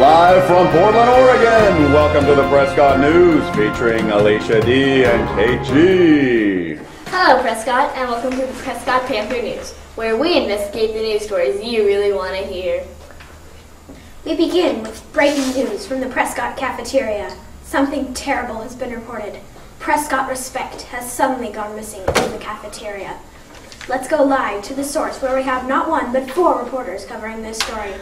Live from Portland, Oregon, welcome to the Prescott News featuring Alicia D. and KG. Hello Prescott, and welcome to the Prescott Panther News, where we investigate the news stories you really want to hear. We begin with breaking news from the Prescott cafeteria. Something terrible has been reported. Prescott Respect has suddenly gone missing in the cafeteria. Let's go live to the source where we have not one but 4 reporters covering this story.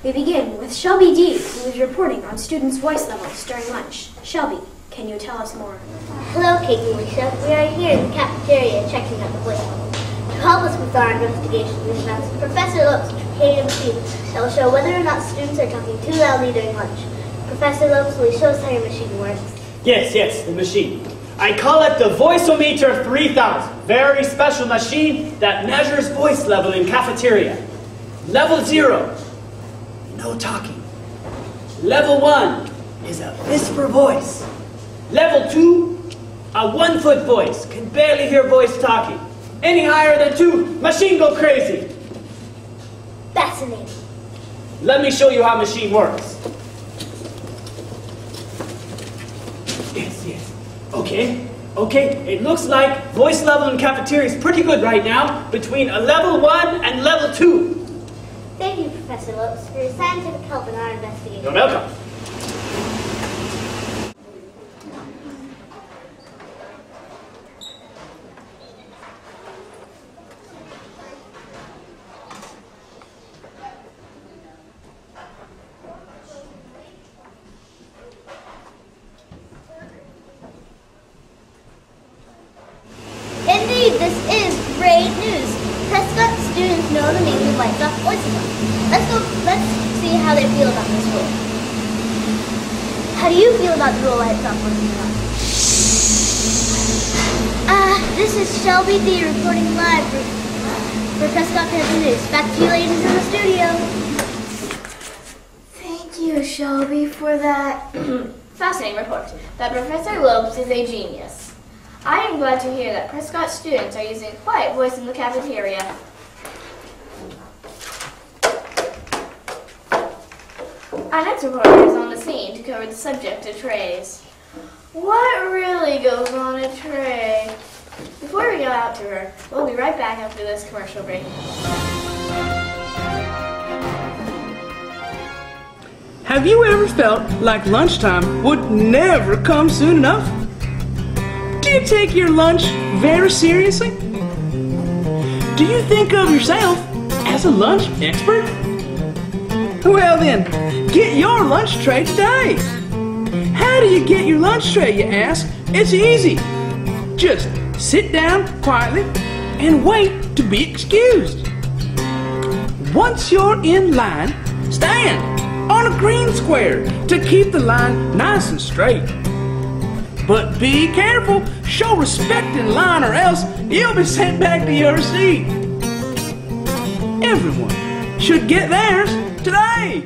We begin with Shelby D, who is reporting on students' voice levels during lunch. Shelby, can you tell us more? Hello, Kate and Alicia. We are here in the cafeteria checking out the voice levels. To help us with our investigation, we have asked Professor Lopes to create a machine that will show whether or not students are talking too loudly during lunch. Professor Lopes, will you show us how your machine works? Yes, the machine. I call it the Voice-O-Meter 3000. Very special machine that measures voice level in cafeteria. Level 0, no talking. Level 1 is a whisper voice. Level 2, a 1-foot voice. Can barely hear voice talking. Any higher than 2, machine go crazy. Fascinating. Let me show you how machine works. Yes. Okay. It looks like voice level in cafeteria is pretty good right now, between a level 1 and level 2. Thank you, Professor Lopes, for your scientific help in our investigation. You're welcome. Indeed, this is great news. Prescott students know the meaning of lights off, voices off. Let's see how they feel about this rule. How do you feel about the rule lights off, voices off? This is Shelby D reporting live for Prescott Panther News. Back to you ladies in the studio. Thank you, Shelby, for that fascinating report that Professor Lopes is a genius. I am glad to hear that Prescott students are using a quiet voice in the cafeteria. Our next reporter is on the scene to cover the subject of trays. What really goes on a tray? Before we go out to her, we'll be right back after this commercial break. Have you ever felt like lunchtime would never come soon enough? Do you take your lunch very seriously? Do you think of yourself as a lunch expert? Well then, get your lunch tray today. How do you get your lunch tray, you ask? It's easy. Just sit down quietly and wait to be excused. Once you're in line, stand on a green square to keep the line nice and straight. But be careful, show respect in line or else you'll be sent back to your seat. Everyone should get theirs today.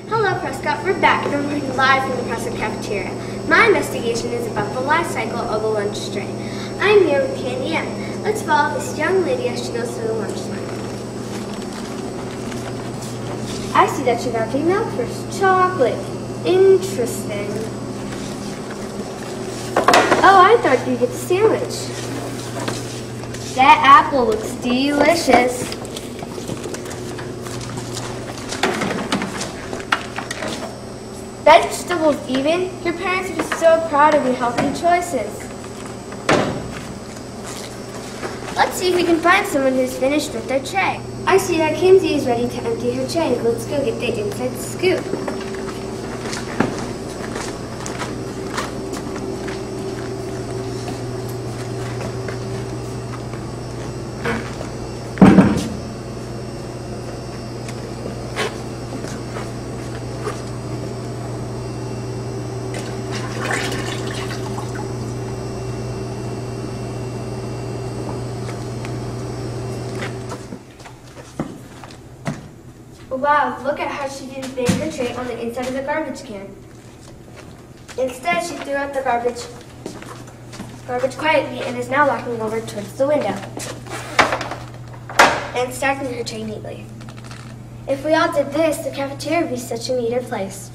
Hello Prescott, we're back and I'm reporting live from the Prescott cafeteria. My investigation is about the life cycle of the lunch tray. I'm here with Candy Ann. Let's follow this young lady as she goes through the lunch line. I see that you're not getting milk first. Chocolate. Interesting. Oh, I thought you'd get the sandwich. That apple looks delicious. Vegetables even? Your parents would be so proud of your healthy choices. Let's see if we can find someone who's finished with their tray. I see that Kinsey is ready to empty her tray. Let's go get the inside scoop. Wow, look at how she didn't bang her tray on the inside of the garbage can. Instead, she threw out the garbage quietly and is now walking over towards the window and stacking her tray neatly. If we all did this, the cafeteria would be such a neater place.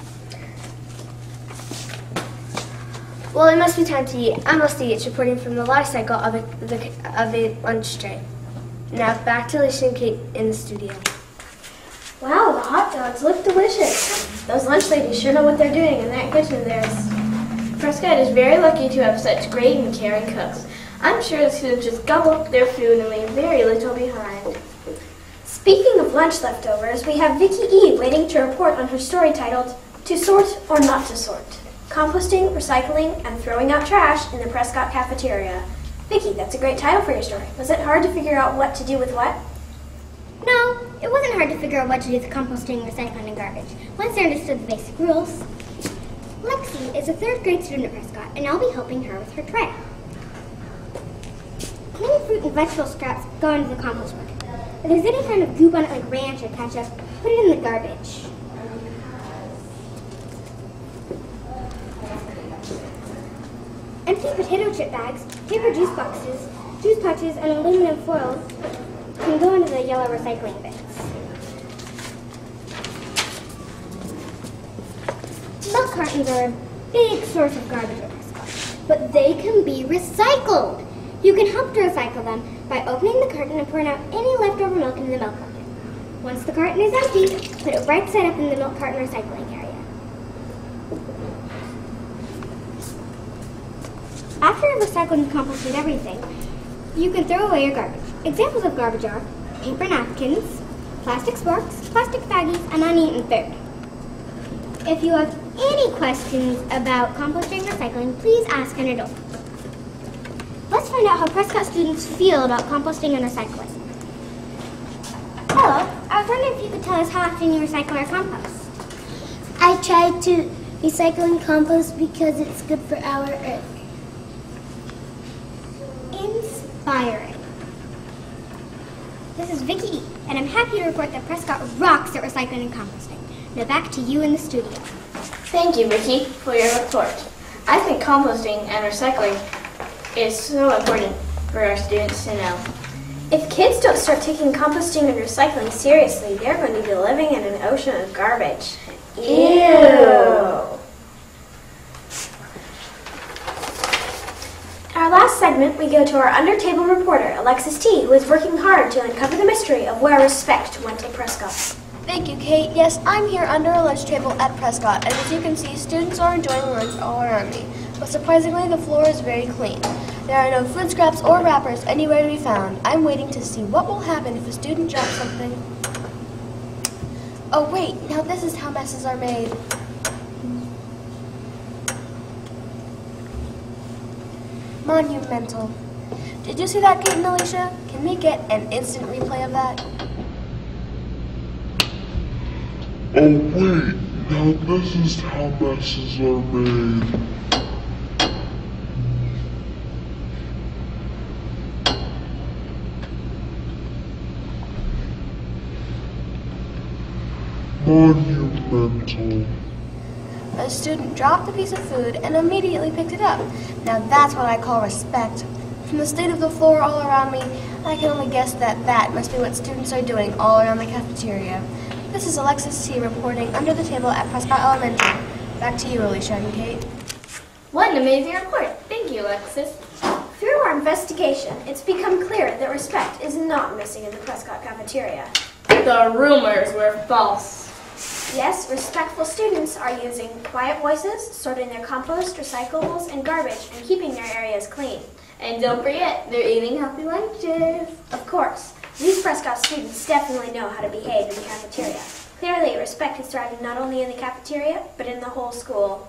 Well, it must be time to eat. I'm Rusty, it's reporting from the life cycle of a lunch tray. Now back to Alicia and Kate in the studio. Wow, the hot dogs look delicious. Those lunch ladies sure know what they're doing in that kitchen of theirs. Prescott is very lucky to have such great and caring cooks. I'm sure the students just gobble up their food and leave very little behind. Speaking of lunch leftovers, we have Vicki E. waiting to report on her story titled, To Sort or Not to Sort. Composting, recycling, and throwing out trash in the Prescott cafeteria. Vicki, that's a great title for your story. Was it hard to figure out what to do with what? No, it wasn't hard to figure out what to do with composting, recycling, and garbage once I understood the basic rules. Lexi is a 3rd grade student at Prescott, and I'll be helping her with her tray. Clean fruit and vegetable scraps go into the compost bucket. If there's any kind of goop on it like ranch or ketchup, put it in the garbage. Empty potato chip bags, paper juice boxes, juice pouches, and aluminum foil can go into the yellow recycling bins. Milk cartons are a big source of garbage at Prescott, but they can be recycled. You can help to recycle them by opening the carton and pouring out any leftover milk into the milk carton. Once the carton is empty, put it right side up in the milk carton recycling area. After you've recycled and composted everything, you can throw away your garbage. Examples of garbage are paper napkins, plastic forks, plastic baggies, and uneaten food. If you have any questions about composting and recycling, please ask an adult. Let's find out how Prescott students feel about composting and recycling. Hello, I was wondering if you could tell us how often you recycle or compost. I try to recycle and compost because it's good for our earth. Inspiring. This is Vicki E, and I'm happy to report that Prescott rocks at recycling and composting. Now back to you in the studio. Thank you, Vicki, for your report. I think composting and recycling is so important for our students to know. If kids don't start taking composting and recycling seriously, they're going to be living in an ocean of garbage. Ew! In our last segment, we go to our under-table reporter, Alexis T., who is working hard to uncover the mystery of where respect went to Prescott. Thank you, Kate. Yes, I'm here under a lunch table at Prescott, and as you can see, students are enjoying lunch all around me. But surprisingly, the floor is very clean. There are no food scraps or wrappers anywhere to be found. I'm waiting to see what will happen if a student drops something. Oh wait, now this is how messes are made. Monumental. Did you see that, Kate and Alicia? Can we get an instant replay of that? Oh wait, now this is how messes are made. Monumental. A student dropped a piece of food and immediately picked it up. Now that's what I call respect. From the state of the floor all around me, I can only guess that that must be what students are doing all around the cafeteria. This is Alexis T. reporting under the table at Prescott Elementary. Back to you, Alicia and Kate. What an amazing report. Thank you, Alexis. Through our investigation, it's become clear that respect is not missing in the Prescott cafeteria. The rumors were false. Yes, respectful students are using quiet voices, sorting their compost, recyclables, and garbage, and keeping their areas clean. And don't forget, they're eating healthy lunches. Of course, these Prescott students definitely know how to behave in the cafeteria. Clearly, respect is thriving not only in the cafeteria, but in the whole school.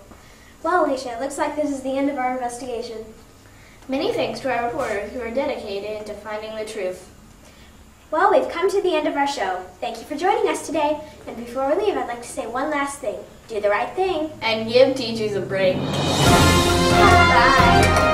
Well, Alicia, it looks like this is the end of our investigation. Many thanks to our reporters who are dedicated to finding the truth. Well, we've come to the end of our show. Thank you for joining us today. And before we leave, I'd like to say one last thing. Do the right thing. And give teachers a break. Bye.